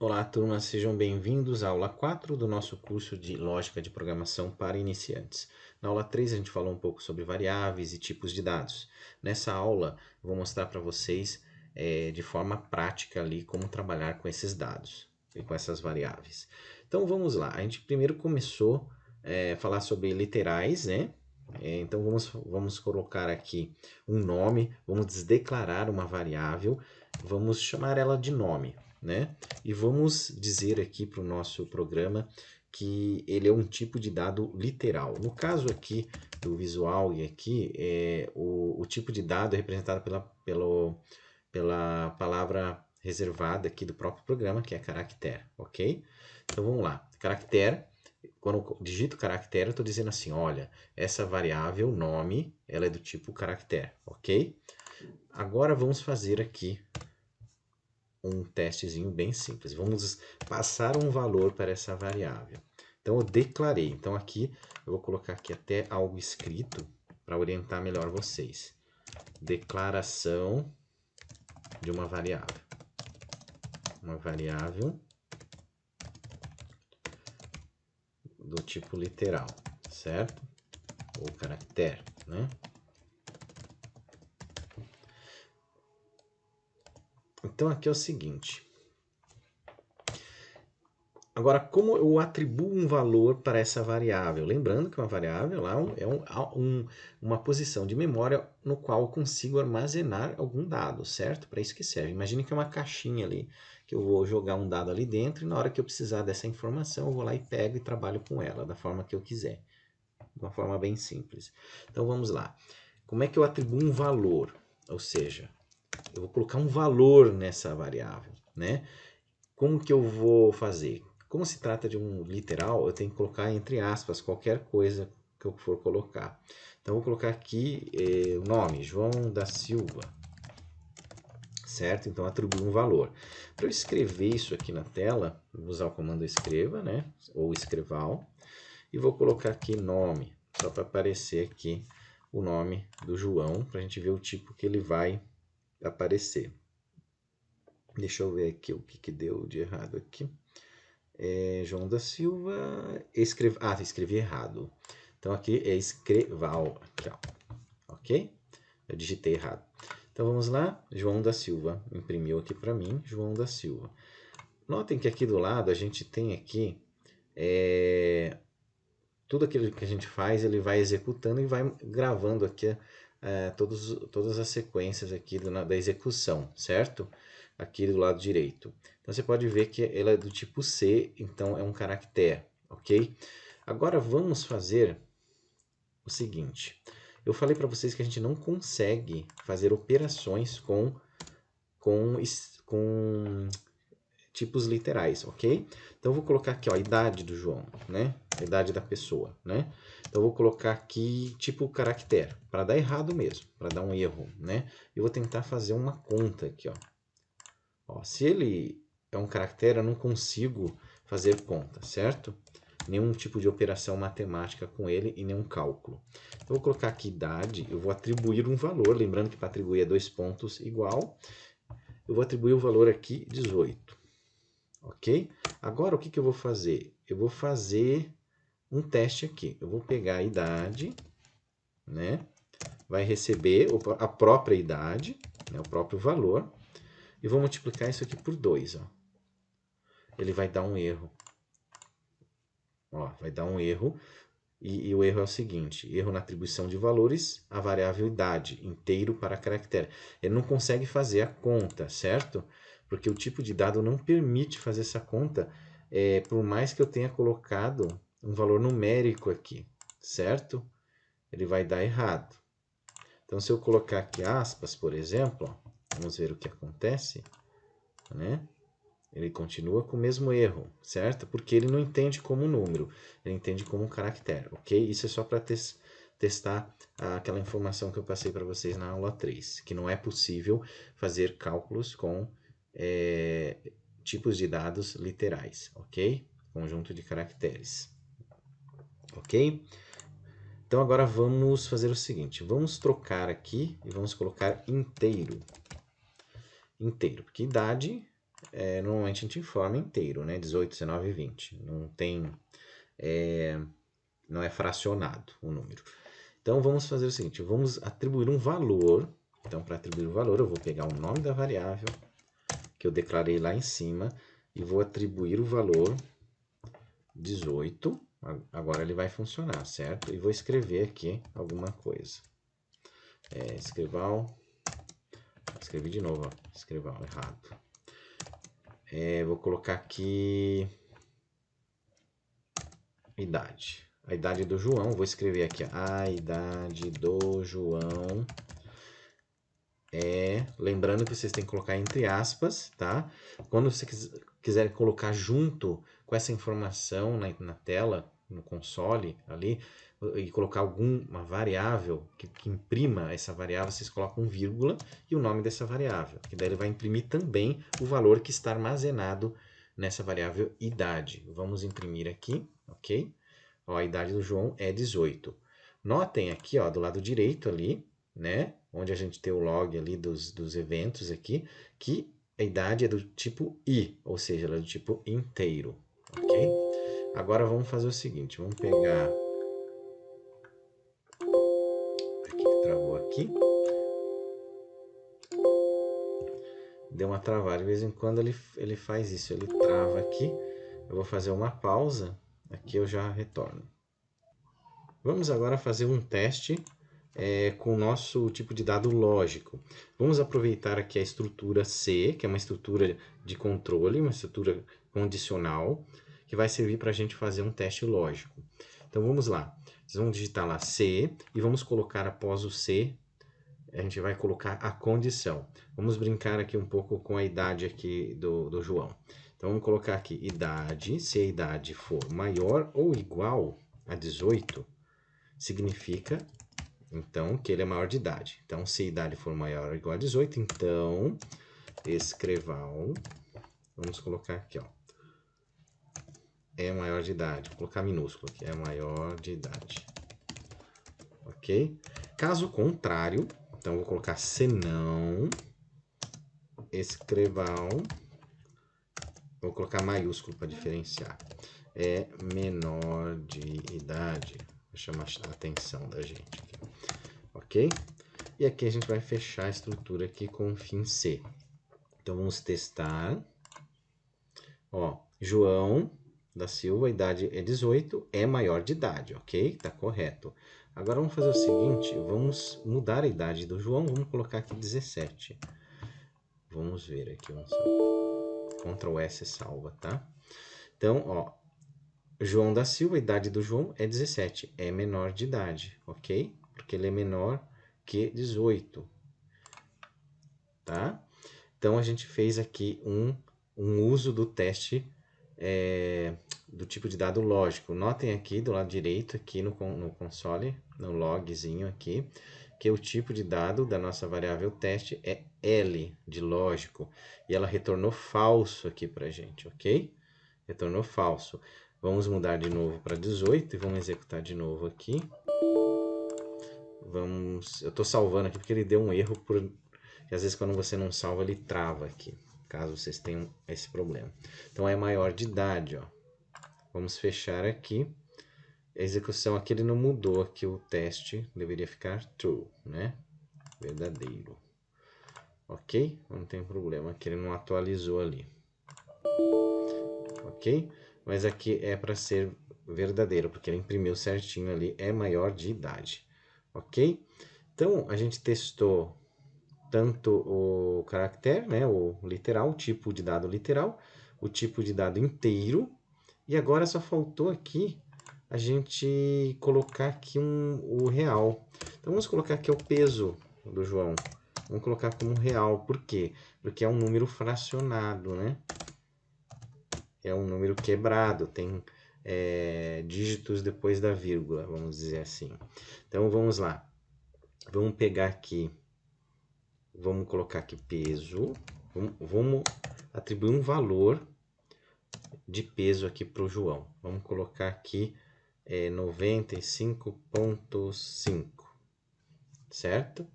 Olá, turma, sejam bem-vindos à aula 4 do nosso curso de Lógica de Programação para Iniciantes. Na aula 3 a gente falou um pouco sobre variáveis e tipos de dados. Nessa aula eu vou mostrar para vocês de forma prática ali como trabalhar com esses dados e com essas variáveis. Então vamos lá, a gente primeiro começou a falar sobre literais, né? Então vamos colocar aqui um nome, vamos declarar uma variável, vamos chamar ela de nome, né? E vamos dizer aqui para o nosso programa que ele é um tipo de dado literal. No caso aqui do visual e aqui, o tipo de dado é representado pela palavra reservada aqui do próprio programa, que é caractere, ok? Então vamos lá. Caractere, quando eu digito caractere, eu estou dizendo assim, olha, essa variável nome, ela é do tipo caractere, ok? Agora vamos fazer aqui um testezinho bem simples. Vamos passar um valor para essa variável. Então eu declarei. Então aqui eu vou colocar aqui até algo escrito para orientar melhor vocês. Declaração de uma variável. Uma variável do tipo literal, certo? Ou caractere, né? Então aqui é o seguinte. Agora, como eu atribuo um valor para essa variável? Lembrando que uma variável lá é uma posição de memória no qual eu consigo armazenar algum dado, certo? Para isso que serve. Imagine que é uma caixinha ali, que eu vou jogar um dado ali dentro e na hora que eu precisar dessa informação, eu vou lá e pego e trabalho com ela da forma que eu quiser. De uma forma bem simples. Então vamos lá. Como é que eu atribuo um valor? Ou seja, eu vou colocar um valor nessa variável, né? Como que eu vou fazer? Como se trata de um literal, eu tenho que colocar entre aspas qualquer coisa que eu for colocar. Então, eu vou colocar aqui o nome, João da Silva, certo? Então, atribuir um valor. Para eu escrever isso aqui na tela, vou usar o comando escreva, né? Ou escreval, e vou colocar aqui nome, só para aparecer aqui o nome do João, para a gente ver o tipo que ele vai aparecer. Deixa eu ver aqui o que deu de errado aqui. João da Silva, escrevi errado. Então aqui é escreval, aqui, ó. Ok? Eu digitei errado. Então vamos lá, João da Silva, imprimiu aqui para mim, João da Silva. Notem que aqui do lado a gente tem aqui, tudo aquilo que a gente faz, ele vai executando e vai gravando aqui todas as sequências aqui da execução, certo? Aqui do lado direito. Então você pode ver que ela é do tipo C, então é um caractere, ok? Agora vamos fazer o seguinte. Eu falei para vocês que a gente não consegue fazer operações com tipos literais, ok? Então eu vou colocar aqui, ó, a idade do João, né? A idade da pessoa, né? Então eu vou colocar aqui tipo caractere, para dar errado mesmo, para dar um erro, né? Eu vou tentar fazer uma conta aqui, ó. Se ele é um caractere, eu não consigo fazer conta, certo? Nenhum tipo de operação matemática com ele e nenhum cálculo. Então, eu vou colocar aqui idade, eu vou atribuir um valor, lembrando que para atribuir é 2 pontos igual. Eu vou atribuir o valor aqui 18, ok? Agora, o que eu vou fazer? Eu vou fazer um teste aqui. Eu vou pegar a idade, né? Vai receber a própria idade, né? O próprio valor, e vou multiplicar isso aqui por 2, ó. Ele vai dar um erro. Ó, vai dar um erro. E o erro é o seguinte, erro na atribuição de valores, a variável idade, inteiro para caractere. Ele não consegue fazer a conta, certo? Porque o tipo de dado não permite fazer essa conta, por mais que eu tenha colocado um valor numérico aqui, certo? Ele vai dar errado. Então, se eu colocar aqui aspas, por exemplo, ó, vamos ver o que acontece, né? Ele continua com o mesmo erro, certo? Porque ele não entende como número, ele entende como um caractere, ok? Isso é só para testar aquela informação que eu passei para vocês na aula 3, que não é possível fazer cálculos com tipos de dados literais, ok? Conjunto de caracteres, ok? Então agora vamos fazer o seguinte, vamos trocar aqui e vamos colocar inteiro. Inteiro, porque idade normalmente a gente informa inteiro, né? 18, 19 e 20. Não tem, não é fracionado o número. Então vamos fazer o seguinte, vamos atribuir um valor. Então para atribuir o valor eu vou pegar o nome da variável que eu declarei lá em cima e vou atribuir o valor 18. Agora ele vai funcionar, certo? E vou escrever aqui alguma coisa. Escrevi de novo, ó. Escreval errado. Vou colocar aqui idade. A idade do João, vou escrever aqui a idade do João lembrando que vocês têm que colocar entre aspas, tá? Quando você quiser colocar junto com essa informação na tela, no console ali, e colocar alguma variável que imprima essa variável, vocês colocam vírgula e o nome dessa variável, que daí ele vai imprimir também o valor que está armazenado nessa variável idade. Vamos imprimir aqui, ok? Ó, a idade do João é 18. Notem aqui, ó, do lado direito ali, né? Onde a gente tem o log ali dos eventos aqui, que a idade é do tipo I, ou seja, ela é do tipo inteiro, ok? Agora vamos fazer o seguinte, vamos pegar... Aqui, travou aqui. Deu uma travada, de vez em quando ele faz isso, ele trava aqui. Eu vou fazer uma pausa, aqui eu já retorno. Vamos agora fazer um teste com o nosso tipo de dado lógico. Vamos aproveitar aqui a estrutura C, que é uma estrutura de controle, uma estrutura condicional, que vai servir para a gente fazer um teste lógico. Então vamos lá, vocês vão digitar lá C e vamos colocar após o C, a gente vai colocar a condição. Vamos brincar aqui um pouco com a idade aqui do João. Então vamos colocar aqui idade, se a idade for maior ou igual a 18, significa então que ele é maior de idade. Então, se a idade for maior ou igual a 18, então escreval, vamos colocar aqui, ó, é maior de idade. Vou colocar minúsculo aqui, é maior de idade. Ok? Caso contrário, então vou colocar senão, escreval, vou colocar maiúsculo para diferenciar, é menor de idade. Vou chamar a atenção da gente aqui. Ok? E aqui a gente vai fechar a estrutura aqui com o fim C. Então vamos testar. Ó, João da Silva, a idade é 18, é maior de idade, ok? Tá correto. Agora vamos fazer o seguinte, vamos mudar a idade do João, vamos colocar aqui 17. Vamos ver aqui, Ctrl S salva, tá? Então, ó, João da Silva, a idade do João é 17, é menor de idade, ok? Porque ele é menor que 18, tá? Então, a gente fez aqui um uso do teste do tipo de dado lógico. Notem aqui do lado direito, aqui no console, no logzinho aqui, que o tipo de dado da nossa variável teste é L, de lógico, e ela retornou falso aqui pra gente, ok? Retornou falso. Vamos mudar de novo para 18 e vamos executar de novo aqui. Eu estou salvando aqui porque ele deu um erro, que às vezes quando você não salva ele trava aqui, caso vocês tenham esse problema. Então é maior de idade, ó. Vamos fechar aqui. A execução aqui ele não mudou, aqui o teste deveria ficar true, né? Verdadeiro. Ok? Não tem problema, aqui ele não atualizou ali. Ok? Mas aqui é para ser verdadeiro, porque ele imprimiu certinho ali, é maior de idade. Ok? Então, a gente testou tanto o caractere, né, o literal, o tipo de dado literal, o tipo de dado inteiro, e agora só faltou aqui a gente colocar aqui o real. Então, vamos colocar aqui o peso do João. Vamos colocar como real. Por quê? Porque é um número fracionado, né? É um número quebrado, tem dígitos depois da vírgula, vamos dizer assim. Então, vamos lá. Vamos pegar aqui, vamos colocar aqui peso, vamos atribuir um valor de peso aqui para o João. Vamos colocar aqui 95,5, certo?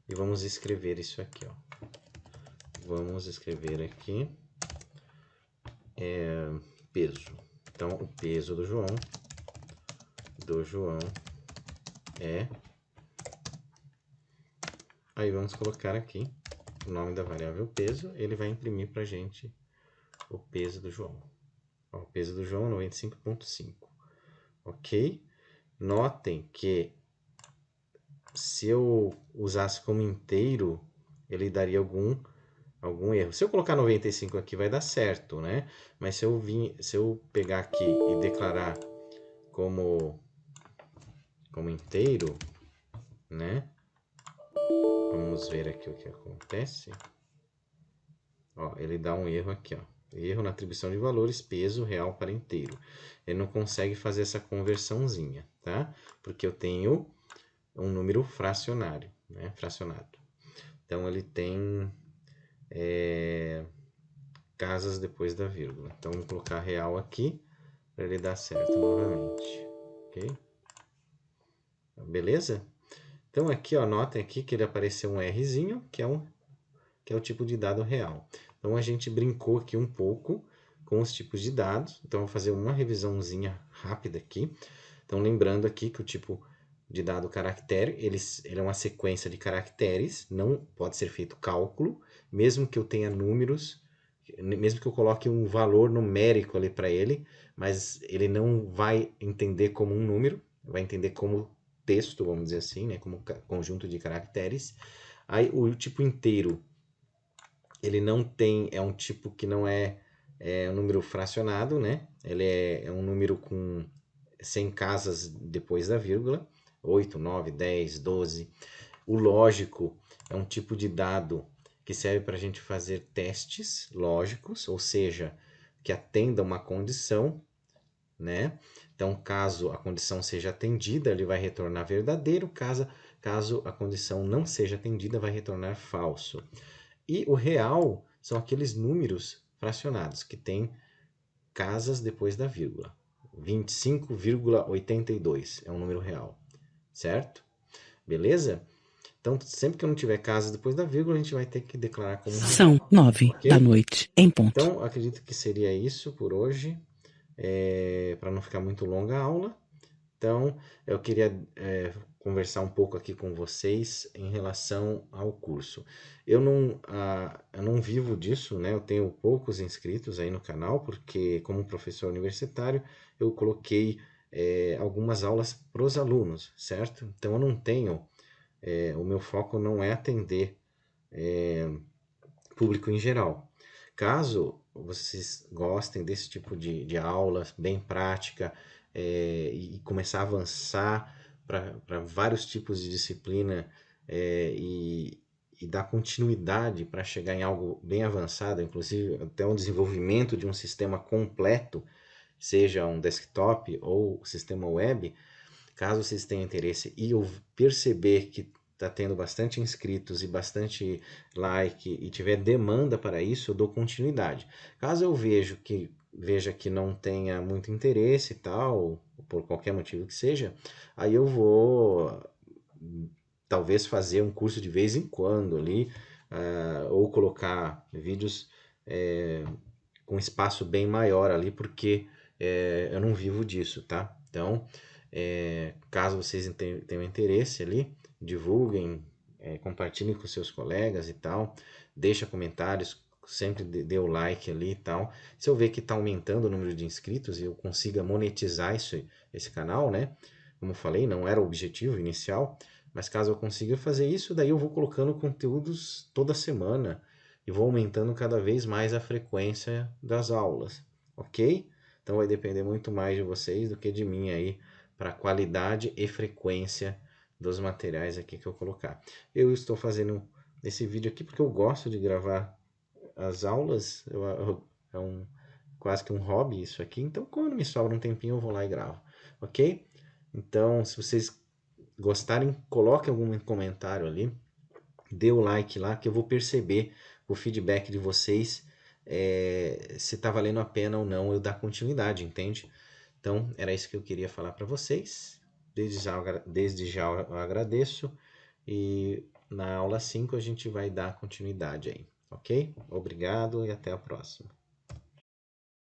E vamos escrever isso aqui, ó. Vamos escrever aqui peso. Então, o peso do João é... Aí vamos colocar aqui o nome da variável peso, ele vai imprimir para a gente o peso do João. Ó, o peso do João é 95,5. Ok? Notem que se eu usasse como inteiro, ele daria algum erro. Se eu colocar 95 aqui vai dar certo, né? Mas se eu pegar aqui e declarar como inteiro, né? Vamos ver aqui o que acontece. Ó, ele dá um erro aqui, ó. Erro na atribuição de valores, peso real para inteiro. Ele não consegue fazer essa conversãozinha, tá? Porque eu tenho um número fracionário, né? Fracionado. Então, ele tem casas depois da vírgula. Então, vamos colocar real aqui para ele dar certo novamente. Ok? Beleza? Então, aqui, ó, notem aqui que ele apareceu um Rzinho, que é o tipo de dado real. Então, a gente brincou aqui um pouco com os tipos de dados. Então, vou fazer uma revisãozinha rápida aqui. Então, lembrando aqui que o tipo de dado caractere, ele é uma sequência de caracteres, não pode ser feito cálculo, mesmo que eu tenha números, mesmo que eu coloque um valor numérico ali para ele, mas ele não vai entender como um número, vai entender como texto, vamos dizer assim, né, como conjunto de caracteres. Aí, o tipo inteiro, ele não tem, é um tipo que não é um número fracionado, né? Ele é um número com 100 casas depois da vírgula, 8, 9, 10, 12. O lógico é um tipo de dado que serve para a gente fazer testes lógicos, ou seja, que atenda uma condição, né? Então, caso a condição seja atendida, ele vai retornar verdadeiro, caso a condição não seja atendida, vai retornar falso. E o real são aqueles números fracionados, que tem casas depois da vírgula. 25,82 é um número real, certo? Beleza? Então, sempre que eu não tiver casas depois da vírgula, a gente vai ter que declarar como real. São 9 da noite, em ponto. Então, acredito que seria isso por hoje, para não ficar muito longa a aula. Então, eu queria conversar um pouco aqui com vocês em relação ao curso. Eu não vivo disso, né? Eu tenho poucos inscritos aí no canal, porque como professor universitário, eu coloquei algumas aulas para os alunos, certo? Então, eu não tenho, o meu foco não é atender público em geral. Caso vocês gostem desse tipo de aula bem prática, e começar a avançar para vários tipos de disciplina e dar continuidade para chegar em algo bem avançado, inclusive até um desenvolvimento de um sistema completo, seja um desktop ou sistema web, caso vocês tenham interesse e eu perceber que está tendo bastante inscritos e bastante like e tiver demanda para isso, eu dou continuidade. Caso eu veja que não tenha muito interesse e tal, por qualquer motivo que seja, aí eu vou talvez fazer um curso de vez em quando ali, ou colocar vídeos com espaço bem maior ali, porque eu não vivo disso, tá? Então, caso vocês tenham interesse ali, divulguem, compartilhem com seus colegas e tal, deixa comentários, sempre dê o like ali e tal. Se eu ver que está aumentando o número de inscritos e eu consiga monetizar esse canal, né? Como eu falei, não era o objetivo inicial, mas caso eu consiga fazer isso, daí eu vou colocando conteúdos toda semana e vou aumentando cada vez mais a frequência das aulas, ok? Então vai depender muito mais de vocês do que de mim aí, para a qualidade e frequência dos materiais aqui que eu colocar. Eu estou fazendo esse vídeo aqui porque eu gosto de gravar as aulas, quase que um hobby isso aqui, então quando me sobra um tempinho eu vou lá e gravo, ok? Então, se vocês gostarem, coloquem algum comentário ali, dê o like lá, que eu vou perceber o feedback de vocês, se está valendo a pena ou não eu dar continuidade, entende? Então, era isso que eu queria falar para vocês. Desde já eu agradeço. E na aula 5 a gente vai dar continuidade aí, ok? Obrigado e até a próxima.